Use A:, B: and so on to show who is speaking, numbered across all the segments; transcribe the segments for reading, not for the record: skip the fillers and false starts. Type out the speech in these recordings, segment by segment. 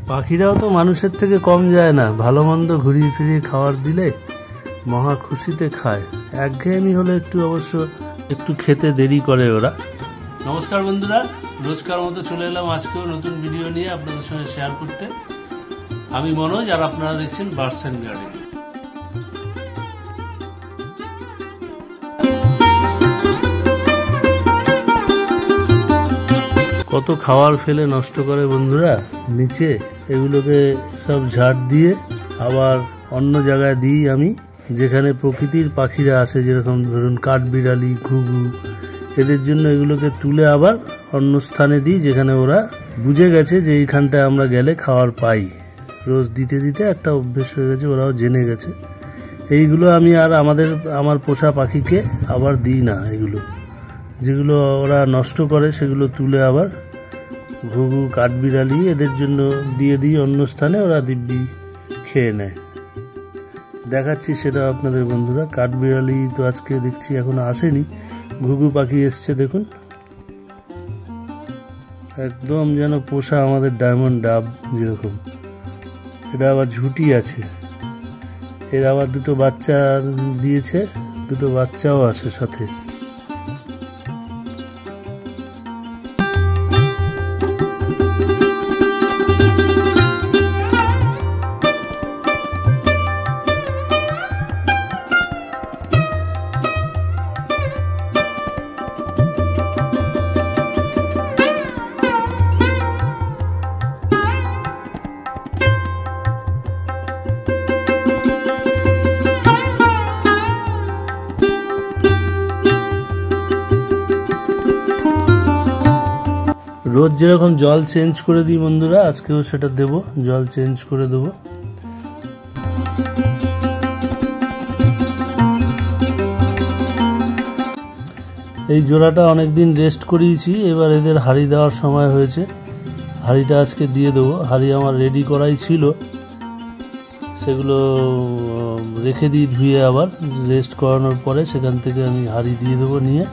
A: পাখিরাও তো মানুষের থেকে কম যায় না, ভালো মন্দ ঘুরিয়ে ফিরিয়ে খাবার দিলে মহা খুশিতে খায়। একঘেয়েমি হলে অবশ্য একটু খেতে দেরি করে ওরা। নমস্কার বন্ধুরা, রোজকার মতো চলে এলাম আজকেও নতুন ভিডিও নিয়ে আপনাদের সঙ্গে শেয়ার করতে। আমি মনোজ, আর আপনারা দেখছেন বার্ডস অ্যান্ড গার্ডেন। কত খাবার ফেলে নষ্ট করে বন্ধুরা নিচে, এগুলোকে সব ঝাড় দিয়ে আবার অন্য জায়গায় দিই আমি, যেখানে প্রকৃতির পাখিরা আসে, যেরকম ধরুন কাঠবিড়ালি, ঘুঘু, এদের জন্য এগুলোকে তুলে আবার অন্য স্থানে দিই, যেখানে ওরা বুঝে গেছে যে এইখানটায় আমরা গেলে খাবার পাই। রোজ দিতে দিতে একটা অভ্যেস হয়ে গেছে, ওরাও জেনে গেছে। এইগুলো আমি আর আমার পোষা পাখিকে আবার দিই না। এগুলো যেগুলো ওরা নষ্ট করে সেগুলো তুলে আবার ঘুঘু, কাঠবিড়ালি, এদের জন্য দিয়ে দিই অন্য স্থানে, ওরা দিব্যি খেয়ে নেয়। দেখাচ্ছি সেটা আপনাদের বন্ধুরা। কাঠবিড়ালি তো আজকে দেখছি এখনো আসেনি, ঘুঘু পাখি এসছে দেখুন, একদম যেন পোষা আমাদের ডায়মন্ড ডাব যেরকম। এটা আবার ঝুটি আছে, এর আবার দুটো বাচ্চা দিয়েছে, দুটো বাচ্চাও আছে সাথে। রোজ যেরকম জল চেঞ্জ করে দিই বন্ধুরা, আজকেও সেটা দেব, জল চেঞ্জ করে দেব। এই জোড়াটা অনেকদিন রেস্ট করিয়েছি, এবার এদের হাঁড়ি দেওয়ার সময় হয়েছে, হাঁড়িটা আজকে দিয়ে দেবো। হাঁড়ি আমার রেডি করাই ছিল, সেগুলো রেখে দিই ধুয়ে, আবার রেস্ট করানোর পরে সেখান থেকে আমি হাঁড়ি দিয়ে দেবো নিয়ে।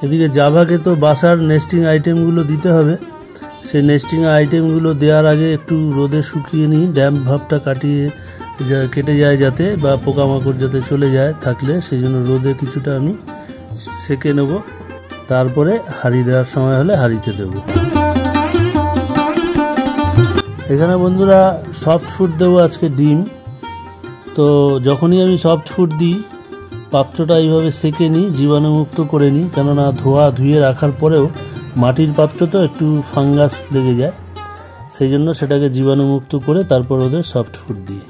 A: এদিকে জাভাকে তো বাসার নেস্টিং আইটেমগুলো দিতে হবে, সেই নেস্টিং আইটেমগুলো দেওয়ার আগে একটু রোদে শুকিয়ে নিই, ড্যাম্প ভাবটা কেটে যায় যাতে, বা পোকামাকড় যাতে চলে যায় থাকলে, সেই জন্য রোদে কিছুটা আমি সেকে নেব, তারপরে হাঁড়ি দেওয়ার সময় হলে হাঁড়িতে দেব। এখানে বন্ধুরা সফট ফুড দেবো আজকে, ডিম। তো যখনই আমি সফট ফুড দিই, পাত্রটা এইভাবে সেকে নিই, জীবাণুমুক্ত করে নিই, কেননা ধুয়ে রাখার পরেও মাটির পাত্র তো একটু ফাঙ্গাস লেগে যায়, সেই জন্য সেটাকে জীবাণুমুক্ত করে তারপর ওদের সফট ফুড দিই।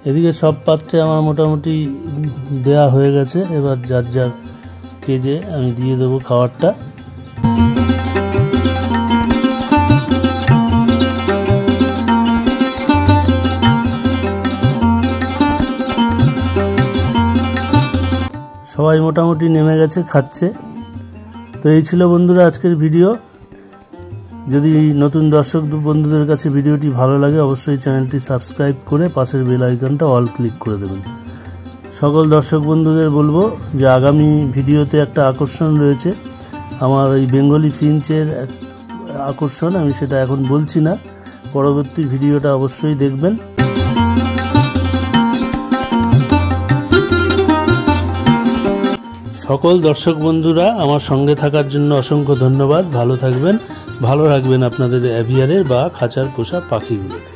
A: এদিকে সব পাত্রে আমার মোটামুটি দেয়া হয়ে গেছে, এবার যার যার কেজে আমি দিয়ে দেবো খাবারটা। সবাই মোটামুটি নেমে গেছে, খাচ্ছে। তো এই ছিল বন্ধুরা আজকের ভিডিও। যদি নতুন দর্শক বন্ধুদের কাছে ভিডিওটি ভালো লাগে, অবশ্যই চ্যানেলটি সাবস্ক্রাইব করে পাশের বেল আইকনটা অল ক্লিক করে দেবেন। সকল দর্শক বন্ধুদের বলবো যে আগামী ভিডিওতে একটা আকর্ষণ রয়েছে, আমার এই বেঙ্গলি ফিঞ্চের আকর্ষণ, আমি সেটা এখন বলছি না, পরবর্তী ভিডিওটা অবশ্যই দেখবেন। সকল দর্শক বন্ধুরা আমার সঙ্গে থাকার জন্য অসংখ্য ধন্যবাদ। ভালো থাকবেন, ভালো রাখবেন আপনাদের অ্যাভিয়ারের বা খাঁচার পোষা পাখিগুলোকে।